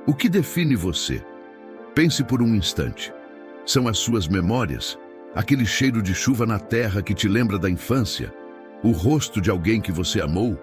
O que define você? Pense por um instante. São as suas memórias? Aquele cheiro de chuva na terra que te lembra da infância? O rosto de alguém que você amou?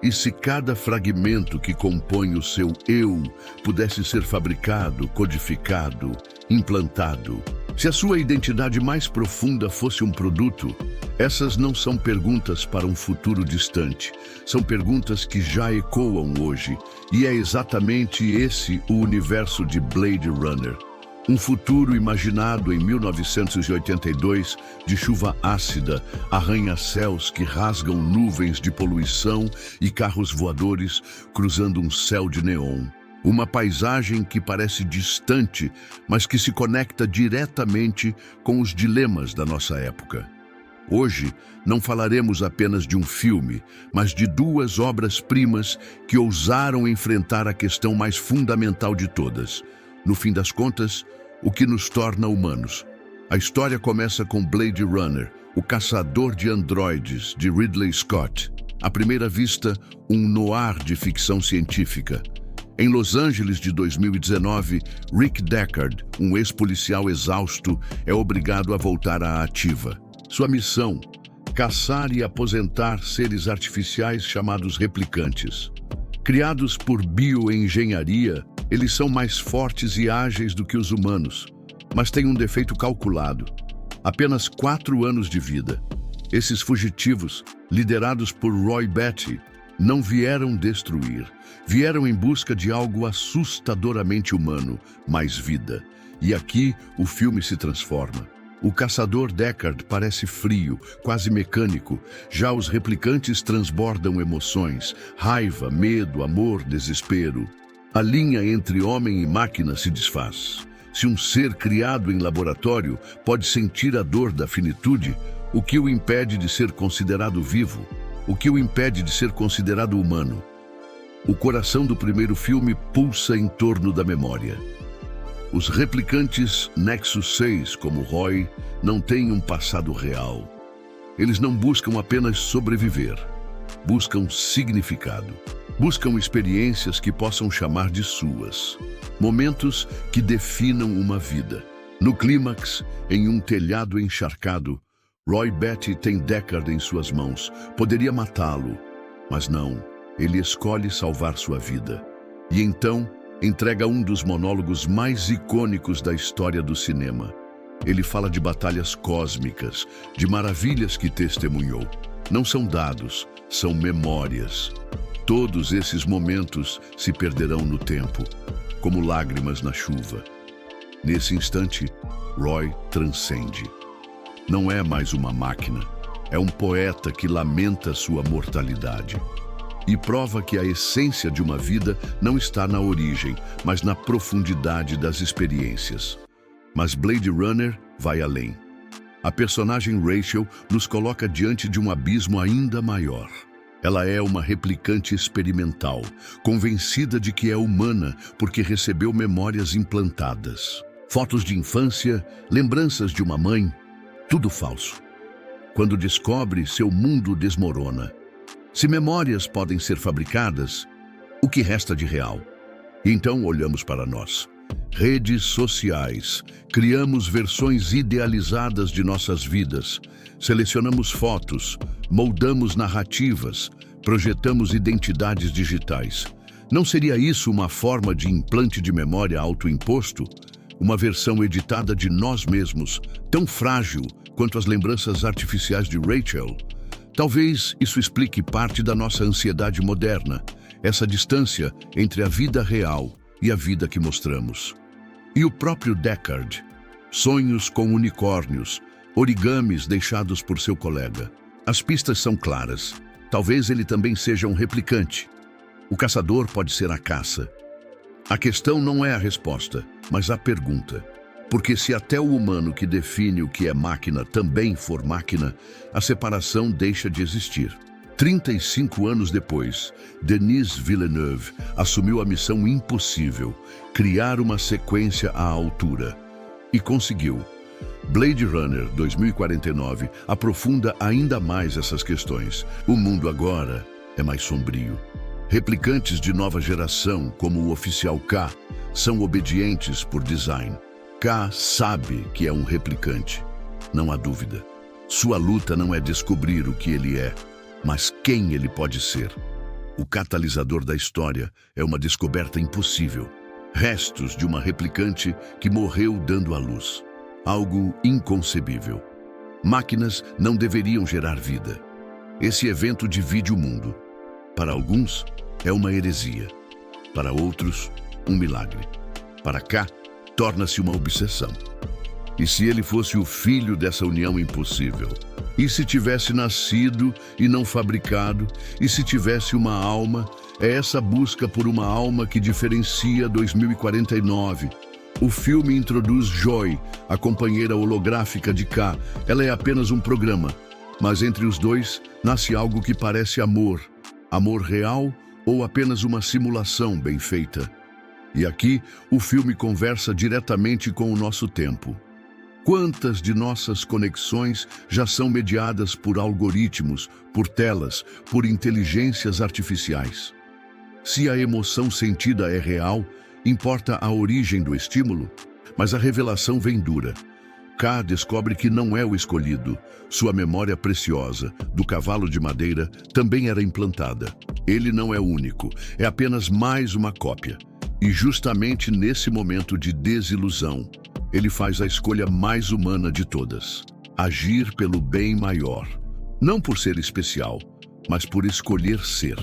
E se cada fragmento que compõe o seu eu pudesse ser fabricado, codificado, implantado? Se a sua identidade mais profunda fosse um produto, essas não são perguntas para um futuro distante. São perguntas que já ecoam hoje. E é exatamente esse o universo de Blade Runner. Um futuro imaginado em 1982, de chuva ácida, arranha-céus que rasgam nuvens de poluição e carros voadores cruzando um céu de neon. Uma paisagem que parece distante, mas que se conecta diretamente com os dilemas da nossa época. Hoje, não falaremos apenas de um filme, mas de duas obras-primas que ousaram enfrentar a questão mais fundamental de todas. No fim das contas, o que nos torna humanos. A história começa com Blade Runner, o caçador de androides, de Ridley Scott. À primeira vista, um noir de ficção científica. Em Los Angeles de 2019, Rick Deckard, um ex-policial exausto, é obrigado a voltar à ativa. Sua missão: caçar e aposentar seres artificiais chamados replicantes. Criados por bioengenharia, eles são mais fortes e ágeis do que os humanos, mas têm um defeito calculado: apenas 4 anos de vida. Esses fugitivos, liderados por Roy Batty, não vieram destruir. Vieram em busca de algo assustadoramente humano, mais vida. E aqui o filme se transforma. O caçador Deckard parece frio, quase mecânico. Já os replicantes transbordam emoções, raiva, medo, amor, desespero. A linha entre homem e máquina se desfaz. Se um ser criado em laboratório pode sentir a dor da finitude, o que o impede de ser considerado vivo? O que o impede de ser considerado humano? O coração do primeiro filme pulsa em torno da memória. Os replicantes Nexus 6, como Roy, não têm um passado real. Eles não buscam apenas sobreviver. Buscam significado. Buscam experiências que possam chamar de suas. Momentos que definam uma vida. No clímax, em um telhado encharcado, Roy Batty tem Deckard em suas mãos. Poderia matá-lo, mas não. Ele escolhe salvar sua vida. E então, entrega um dos monólogos mais icônicos da história do cinema. Ele fala de batalhas cósmicas, de maravilhas que testemunhou. Não são dados, são memórias. Todos esses momentos se perderão no tempo, como lágrimas na chuva. Nesse instante, Roy transcende. Não é mais uma máquina, é um poeta que lamenta sua mortalidade. E prova que a essência de uma vida não está na origem, mas na profundidade das experiências. Mas Blade Runner vai além. A personagem Rachel nos coloca diante de um abismo ainda maior. Ela é uma replicante experimental, convencida de que é humana porque recebeu memórias implantadas. Fotos de infância, lembranças de uma mãe, tudo falso. Quando descobre, seu mundo desmorona. Se memórias podem ser fabricadas, o que resta de real? Então olhamos para nós. Redes sociais. Criamos versões idealizadas de nossas vidas. Selecionamos fotos, moldamos narrativas, projetamos identidades digitais. Não seria isso uma forma de implante de memória autoimposto? Uma versão editada de nós mesmos, tão frágil quanto as lembranças artificiais de Rachel? Talvez isso explique parte da nossa ansiedade moderna, essa distância entre a vida real e a vida que mostramos. E o próprio Deckard, sonhos com unicórnios, origamis deixados por seu colega. As pistas são claras. Talvez ele também seja um replicante. O caçador pode ser a caça. A questão não é a resposta, mas a pergunta. Porque se até o humano que define o que é máquina também for máquina, a separação deixa de existir. 35 anos depois, Denis Villeneuve assumiu a missão impossível, criar uma sequência à altura. E conseguiu. Blade Runner 2049 aprofunda ainda mais essas questões. O mundo agora é mais sombrio. Replicantes de nova geração, como o Oficial K, são obedientes por design. K sabe que é um replicante, não há dúvida. Sua luta não é descobrir o que ele é, mas quem ele pode ser. O catalisador da história é uma descoberta impossível. Restos de uma replicante que morreu dando à luz. Algo inconcebível. Máquinas não deveriam gerar vida. Esse evento divide o mundo. Para alguns, é uma heresia. Para outros, um milagre. Para K, torna-se uma obsessão. E se ele fosse o filho dessa união impossível? E se tivesse nascido e não fabricado? E se tivesse uma alma? É essa busca por uma alma que diferencia 2049. O filme introduz Joy, a companheira holográfica de K. Ela é apenas um programa. Mas entre os dois, nasce algo que parece amor. Amor real ou apenas uma simulação bem feita? E aqui, o filme conversa diretamente com o nosso tempo. Quantas de nossas conexões já são mediadas por algoritmos, por telas, por inteligências artificiais? Se a emoção sentida é real, importa a origem do estímulo, mas a revelação vem dura. K descobre que não é o escolhido. Sua memória preciosa, do cavalo de madeira, também era implantada. Ele não é único, é apenas mais uma cópia. E justamente nesse momento de desilusão, ele faz a escolha mais humana de todas. Agir pelo bem maior. Não por ser especial, mas por escolher ser.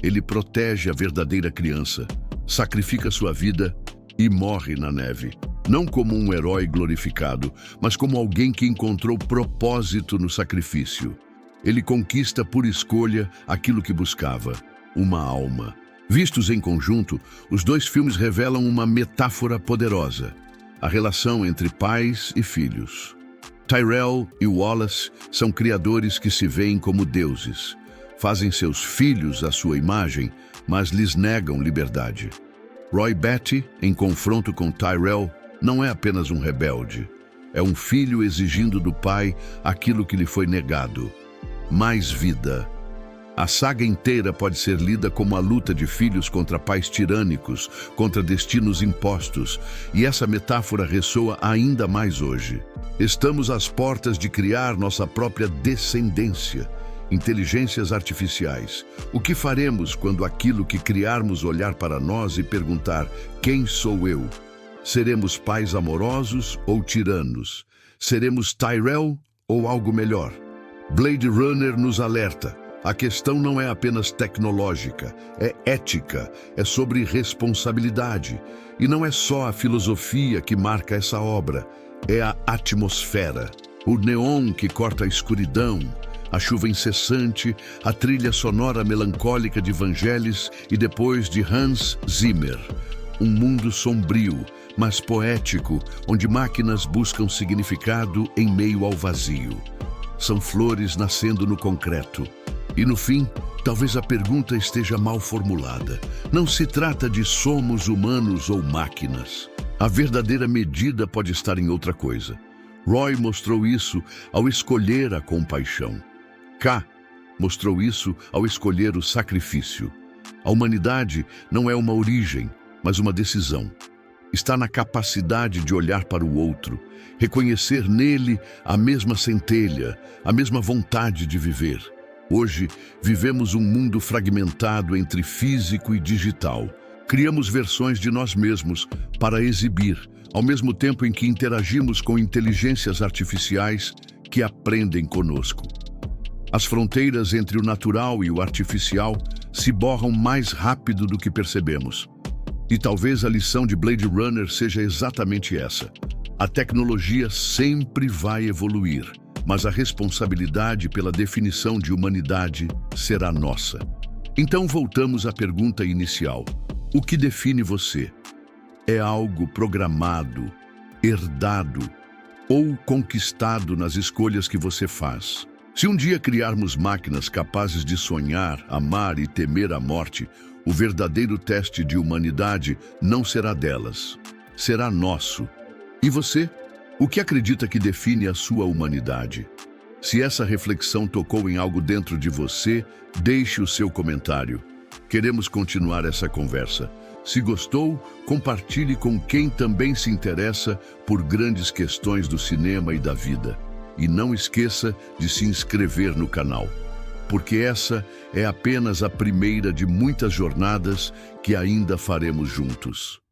Ele protege a verdadeira criança, sacrifica sua vida e morre na neve. Não como um herói glorificado, mas como alguém que encontrou propósito no sacrifício. Ele conquista por escolha aquilo que buscava, uma alma. Vistos em conjunto, os dois filmes revelam uma metáfora poderosa. A relação entre pais e filhos. Tyrell e Wallace são criadores que se veem como deuses. Fazem seus filhos à sua imagem, mas lhes negam liberdade. Roy Batty, em confronto com Tyrell, não é apenas um rebelde. É um filho exigindo do pai aquilo que lhe foi negado. Mais vida. A saga inteira pode ser lida como a luta de filhos contra pais tirânicos, contra destinos impostos, e essa metáfora ressoa ainda mais hoje. Estamos às portas de criar nossa própria descendência, inteligências artificiais. O que faremos quando aquilo que criarmos olhar para nós e perguntar: quem sou eu? Seremos pais amorosos ou tiranos? Seremos Tyrell ou algo melhor? Blade Runner nos alerta. A questão não é apenas tecnológica, é ética, é sobre responsabilidade. E não é só a filosofia que marca essa obra, é a atmosfera. O neon que corta a escuridão, a chuva incessante, a trilha sonora melancólica de Vangelis e depois de Hans Zimmer. Um mundo sombrio, mas poético, onde máquinas buscam significado em meio ao vazio. São flores nascendo no concreto. E no fim, talvez a pergunta esteja mal formulada. Não se trata de somos humanos ou máquinas. A verdadeira medida pode estar em outra coisa. Roy mostrou isso ao escolher a compaixão. K mostrou isso ao escolher o sacrifício. A humanidade não é uma origem, mas uma decisão. Está na capacidade de olhar para o outro, reconhecer nele a mesma centelha, a mesma vontade de viver. Hoje, vivemos um mundo fragmentado entre físico e digital. Criamos versões de nós mesmos para exibir, ao mesmo tempo em que interagimos com inteligências artificiais que aprendem conosco. As fronteiras entre o natural e o artificial se borram mais rápido do que percebemos. E talvez a lição de Blade Runner seja exatamente essa. A tecnologia sempre vai evoluir, mas a responsabilidade pela definição de humanidade será nossa. Então voltamos à pergunta inicial. O que define você? É algo programado, herdado ou conquistado nas escolhas que você faz? Se um dia criarmos máquinas capazes de sonhar, amar e temer a morte, o verdadeiro teste de humanidade não será delas, será nosso. E você? O que acredita que define a sua humanidade? Se essa reflexão tocou em algo dentro de você, deixe o seu comentário. Queremos continuar essa conversa. Se gostou, compartilhe com quem também se interessa por grandes questões do cinema e da vida. E não esqueça de se inscrever no canal, porque essa é apenas a primeira de muitas jornadas que ainda faremos juntos.